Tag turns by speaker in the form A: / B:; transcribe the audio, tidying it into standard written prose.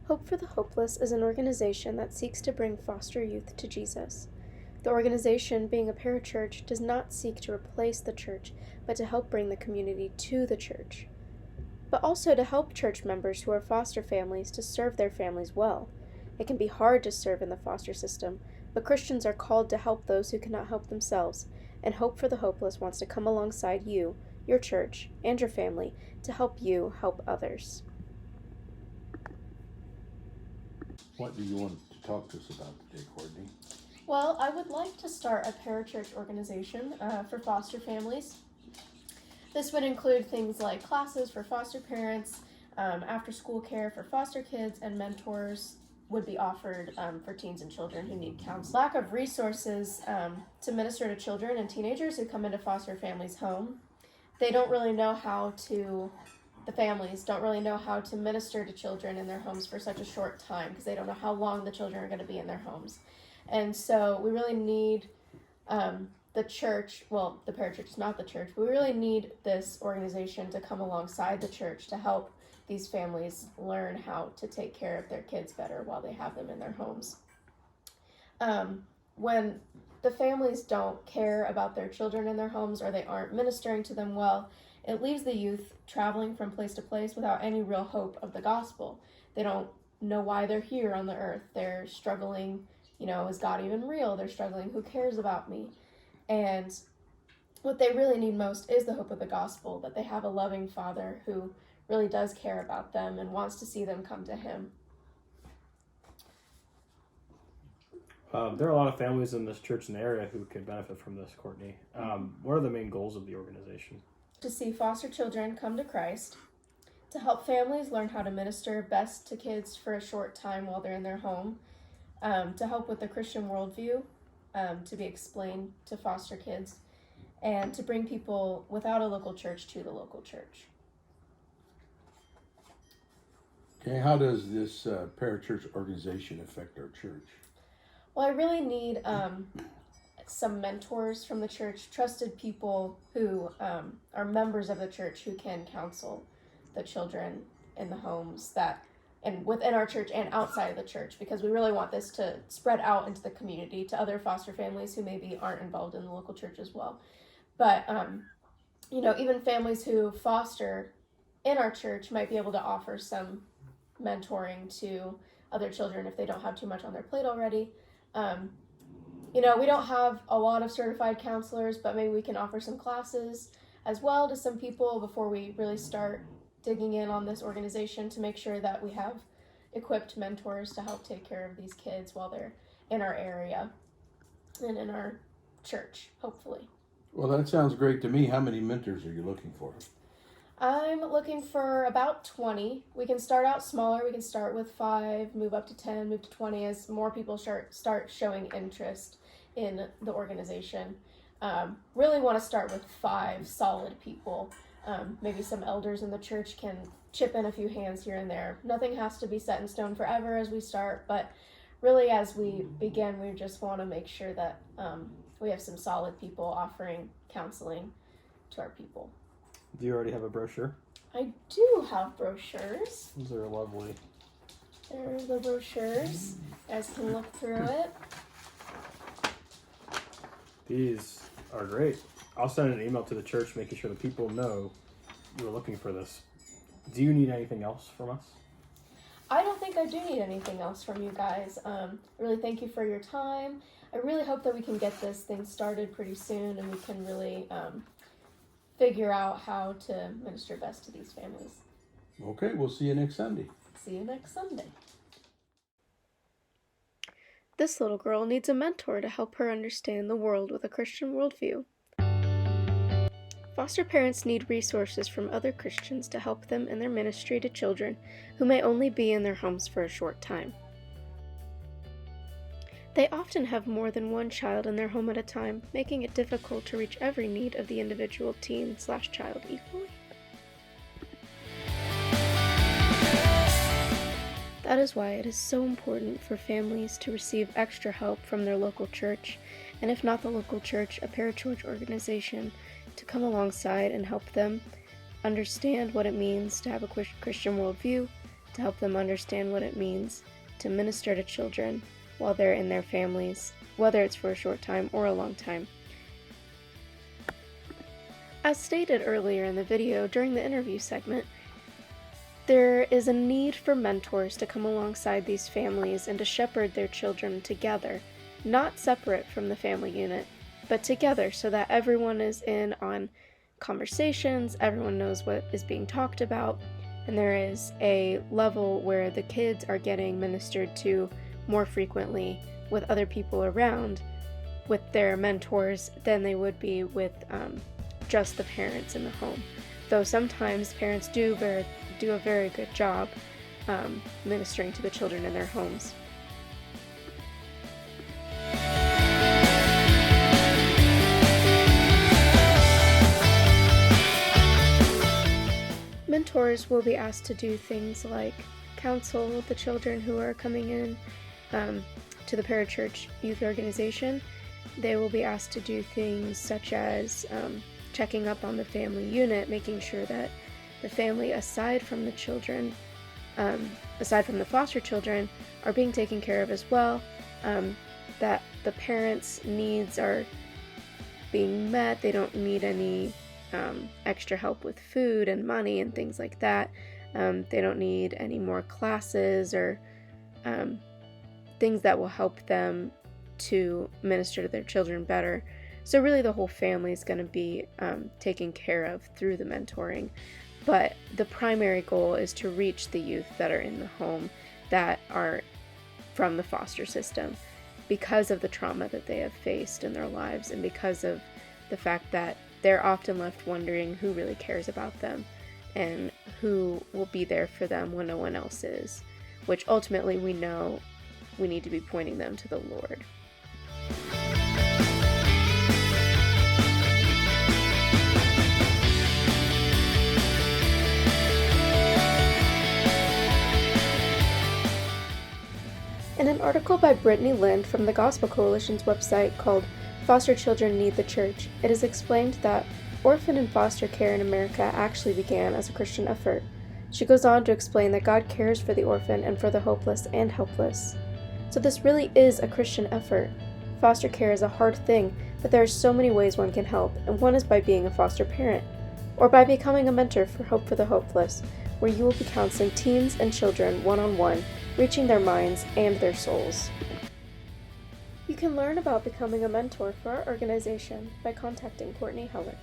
A: Hope for the Hopeless is an organization that seeks to bring foster youth to Jesus. The organization, being a parachurch, does not seek to replace the church, but to help bring the community to the church, but also to help church members who are foster families to serve their families well. It can be hard to serve in the foster system, but Christians are called to help those who cannot help themselves, and Hope for the Hopeless wants to come alongside you, your church, and your family to help you help others.
B: What do you want to talk to us about today, Courtney?
A: Well, I would like to start a parachurch organization for foster families. This would include things like classes for foster parents, after-school care for foster kids, and mentors would be offered for teens and children who need counseling. Lack of resources to minister to children and teenagers who come into foster families' home. They don't really know how to, the families don't really know how to minister to children in their homes for such a short time because they don't know how long the children are going to be in their homes. And so we really need the church, well, the parachurch is not the church, but we really need this organization to come alongside the church to help these families learn how to take care of their kids better while they have them in their homes. When the families don't care about their children in their homes or they aren't ministering to them well, it leaves the youth traveling from place to place without any real hope of the gospel. They don't know why they're here on the earth. They're struggling, is God even real? They're struggling, who cares about me? And what they really need most is the hope of the gospel, that they have a loving Father who really does care about them and wants to see them come to Him.
C: There are a lot of families in this church in the area who could benefit from this, Courtney. What are the main goals of the organization?
A: To see foster children come to Christ, to help families learn how to minister best to kids for a short time while they're in their home, to help with the Christian worldview, to be explained to foster kids, and to bring people without a local church to the local church.
B: Okay, how does this parachurch organization affect our church?
A: Well, I really need some mentors from the church, trusted people who are members of the church who can counsel the children in the homes and within our church and outside of the church, because we really want this to spread out into the community to other foster families who maybe aren't involved in the local church as well. But, even families who foster in our church might be able to offer some mentoring to other children if they don't have too much on their plate already. We don't have a lot of certified counselors, but maybe we can offer some classes as well to some people before we really start digging in on this organization to make sure that we have equipped mentors to help take care of these kids while they're in our area and in our church, hopefully.
B: Well, that sounds great to me. How many mentors are you looking for?
A: I'm looking for about 20. We can start out smaller. We can start with 5, move up to 10, move to 20 as more people start showing interest in the organization. Really want to start with 5 solid people. Maybe some elders in the church can chip in a few hands here and there. Nothing has to be set in stone forever as we start, but really as we begin, we just want to make sure that we have some solid people offering counseling to our people.
C: Do you already have a brochure?
A: I do have brochures.
C: These are lovely.
A: There are the brochures. You guys can look through it.
C: These are great. I'll send an email to the church making sure that people know you're looking for this. Do you need anything else from us?
A: I don't think I do need anything else from you guys. Really thank you for your time. I really hope that we can get this thing started pretty soon and we can really figure out how to minister best to these families.
B: Okay, we'll see you next Sunday.
A: See you next Sunday. This little girl needs a mentor to help her understand the world with a Christian worldview. Foster parents need resources from other Christians to help them in their ministry to children who may only be in their homes for a short time. They often have more than one child in their home at a time, making it difficult to reach every need of the individual teen/child equally. That is why it is so important for families to receive extra help from their local church, and if not the local church, a parachurch organization, to come alongside and help them understand what it means to have a Christian worldview, to help them understand what it means to minister to children while they're in their families, whether it's for a short time or a long time. As stated earlier in the video during the interview segment, there is a need for mentors to come alongside these families and to shepherd their children together, not separate from the family unit, but together so that everyone is in on conversations, everyone knows what is being talked about, and there is a level where the kids are getting ministered to more frequently with other people around, with their mentors, than they would be with just the parents in the home. Though sometimes parents do a very good job ministering to the children in their homes. Mentors will be asked to do things like counsel the children who are coming in to the Parachurch youth organization. They will be asked to do things such as checking up on the family unit, making sure that the family, aside from the children, aside from the foster children, are being taken care of as well, that the parents' needs are being met, they don't need any extra help with food and money and things like that. They don't need any more classes or things that will help them to minister to their children better. So really the whole family is going to be taken care of through the mentoring. But the primary goal is to reach the youth that are in the home that are from the foster system because of the trauma that they have faced in their lives and because of the fact that they're often left wondering who really cares about them and who will be there for them when no one else is, which ultimately we know we need to be pointing them to the Lord. In an article by Brittany Lind from the Gospel Coalition's website called Foster Children Need the Church, it is explained that orphan and foster care in America actually began as a Christian effort. She goes on to explain that God cares for the orphan and for the hopeless and helpless. So this really is a Christian effort. Foster care is a hard thing, but there are so many ways one can help, and one is by being a foster parent, or by becoming a mentor for Hope for the Hopeless, where you will be counseling teens and children one-on-one, reaching their minds and their souls. You can learn about becoming a mentor for our organization by contacting Courtney Heller.